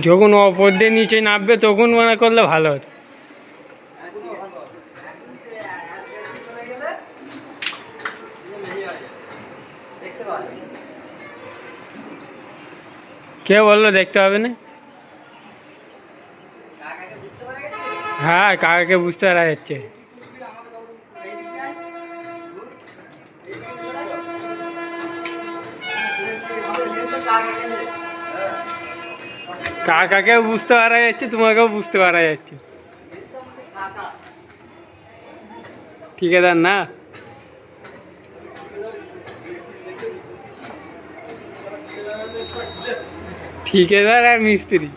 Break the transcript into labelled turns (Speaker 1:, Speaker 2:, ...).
Speaker 1: যখন অপর দিয়ে নিচে নামবে তখন মনে করলে ভালো হতো। কে বললো দেখতে হবে না? হ্যাঁ, কাকাকে বুঝতে পারা যাচ্ছে। কাকাকেও বুঝতে পারা যাচ্ছে, তোমাকেও বুঝতে পারা যাচ্ছে। ঠিকাদার না, ঠিকাদার আর মিস্ত্রি।